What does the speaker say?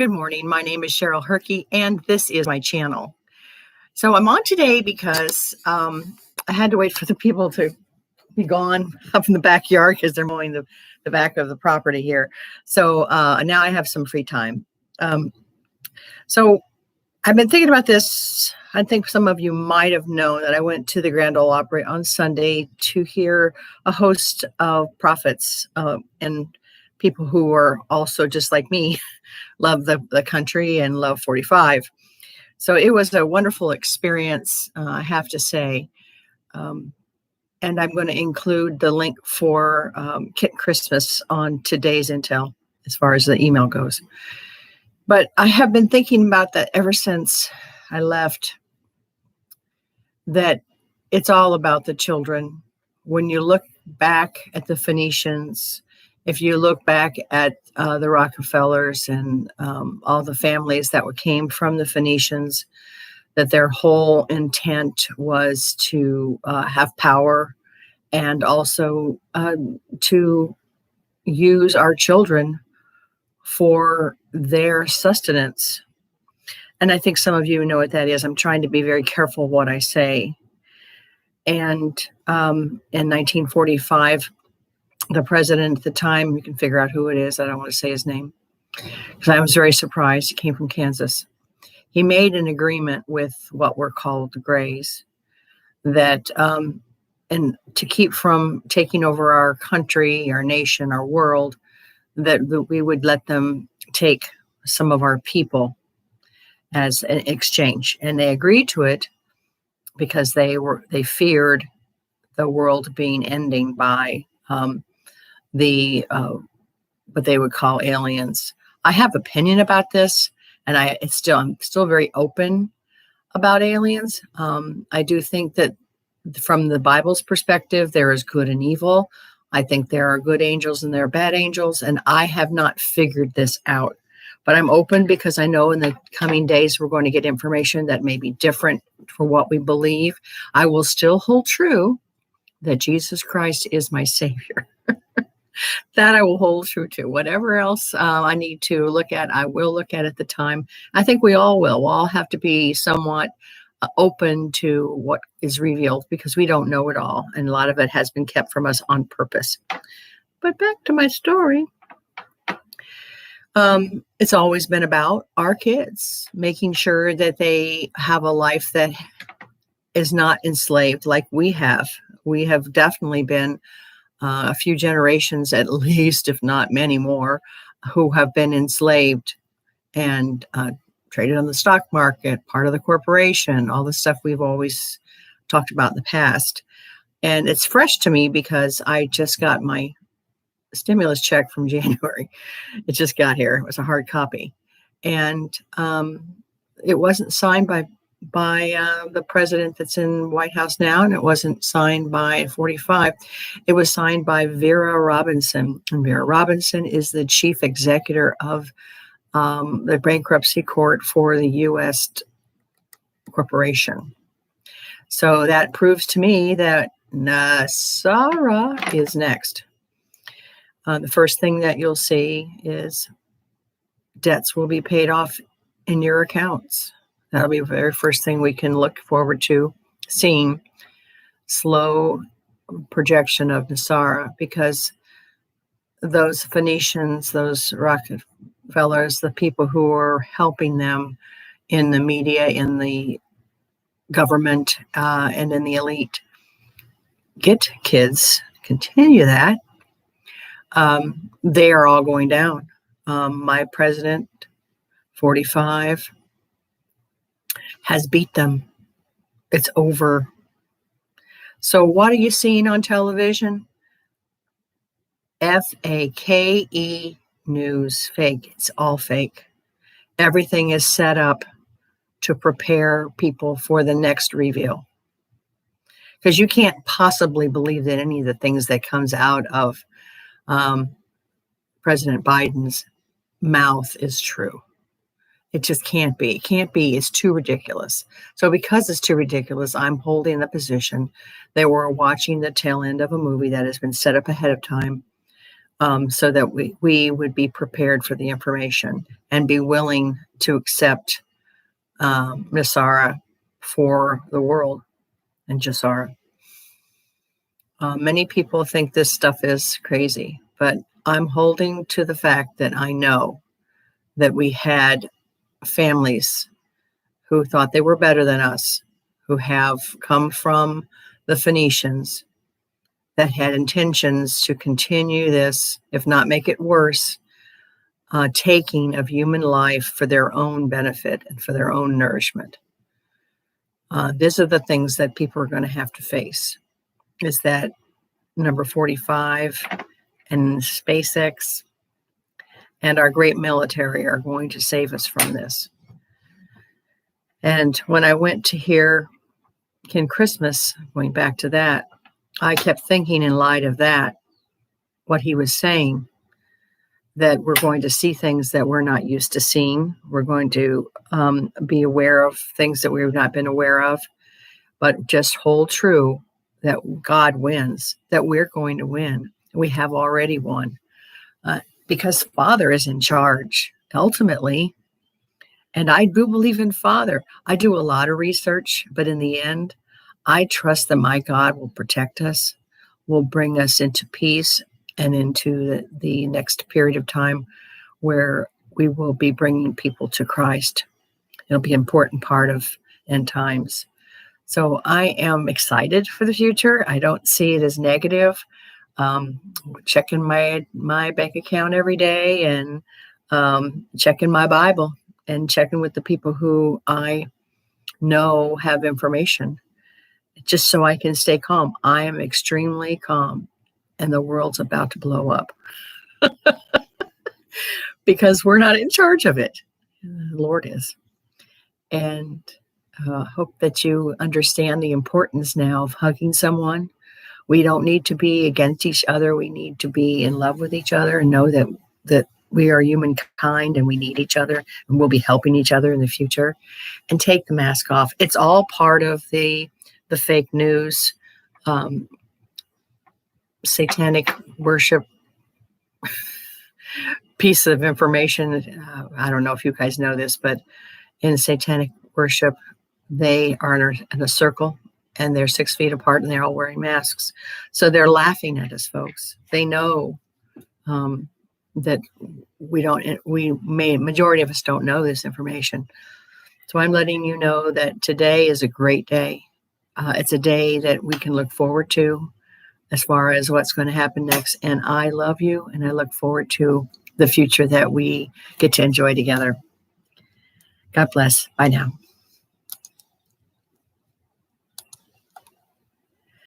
Good morning. My name is Cheryl Herkey, and this is my channel. So I'm on today because I had to wait for the people to be gone up in the backyard because they're mowing the back of the property here. So now I have some free time. So I've been thinking about this. I think some of you might have known that I went to the Grand Ole Opry on Sunday to hear a host of prophets and people who are also just like me, love the country and love 45. So it was a wonderful experience, I have to say. And I'm going to include the link for Kit Christmas on today's Intel as far as the email goes. But I have been thinking about that ever since I left, that it's all about the children. When you look back at the Phoenicians, if you look back at the Rockefellers and all the families that came from the Phoenicians, that their whole intent was to have power and also to use our children for their sustenance. And I think some of you know what that is. I'm trying to be very careful what I say. And in 1945, the president at the time, you can figure out who it is. I don't want to say his name because I was very surprised. He came from Kansas. He made an agreement with what were called the Greys that, and to keep from taking over our country, our nation, our world, that we would let them take some of our people as an exchange. And they agreed to it because they feared the world being ending by what they would call aliens. I have opinion about this, and I'm still very open about aliens. I do think that from the Bible's perspective, there is good and evil. I think there are good angels and there are bad angels, and I have not figured this out. But I'm open because I know in the coming days we're going to get information that may be different for what we believe. I will still hold true that Jesus Christ is my Savior. That I will hold true to. Whatever else I need to look at, I will look at the time. I think we all will. We'll all have to be somewhat open to what is revealed because we don't know it all. And a lot of it has been kept from us on purpose. But back to my story. It's always been about our kids, making sure that they have a life that is not enslaved like we have. We have definitely been a few generations at least, if not many more, who have been enslaved and traded on the stock market, part of the corporation, all the stuff we've always talked about in the past. And it's fresh to me because I just got my stimulus check from January. It just got here. It was a hard copy. And it wasn't signed by the president that's in White House now, and it wasn't signed by 45. It was signed by Vera Robinson. And Vera Robinson is the chief executive of the bankruptcy court for the U.S. corporation. So that proves to me that NSARA is next. The first thing that you'll see is debts will be paid off in your accounts. That'll be the very first thing we can look forward to seeing. Slow projection of NSARA, because those Phoenicians, those Rockefellers, the people who are helping them in the media, in the government, and in the elite, get kids, continue that. They are all going down. My president, 45, has beat them. It's over. So what are you seeing on television? FAKE news, fake. It's all fake. Everything is set up to prepare people for the next reveal. Because you can't possibly believe that any of the things that comes out of President Biden's mouth is true. It just can't be. It can't be. It's too ridiculous. So because it's too ridiculous, I'm holding the position that we're watching the tail end of a movie that has been set up ahead of time. so that we would be prepared for the information and be willing to accept Nasara for the world and Jasara. Many people think this stuff is crazy, but I'm holding to the fact that I know that we had families who thought they were better than us, who have come from the Phoenicians, that had intentions to continue this, if not make it worse, taking of human life for their own benefit and for their own nourishment. These are the things that people are going to have to face, is that number 45 and SpaceX and our great military are going to save us from this. And when I went to hear Ken Christmas, going back to that, I kept thinking in light of that, what he was saying, that we're going to see things that we're not used to seeing. We're going to be aware of things that we've not been aware of, but just hold true that God wins, that we're going to win. We have already won because Father is in charge ultimately. And I do believe in Father. I do a lot of research, but in the end, I trust that my God will protect us, will bring us into peace and into the next period of time where we will be bringing people to Christ. It'll be an important part of end times. So I am excited for the future. I don't see it as negative. Checking my bank account every day and checking my Bible and checking with the people who I know have information, just so I can stay calm. I am extremely calm, and the world's about to blow up because we're not in charge of it. The Lord is. And hope that you understand the importance now of hugging someone. We don't need to be against each other. We need to be in love with each other and know that we are humankind and we need each other and we'll be helping each other in the future. And take the mask off. It's all part of the fake news, satanic worship piece of information. I don't know if you guys know this, but in satanic worship, they are in a circle and they're 6 feet apart and they're all wearing masks. So they're laughing at us, folks. They know that majority of us don't know this information. So I'm letting you know that today is a great day. It's a day that we can look forward to as far as what's going to happen next. And I love you, and I look forward to the future that we get to enjoy together. God bless. Bye now.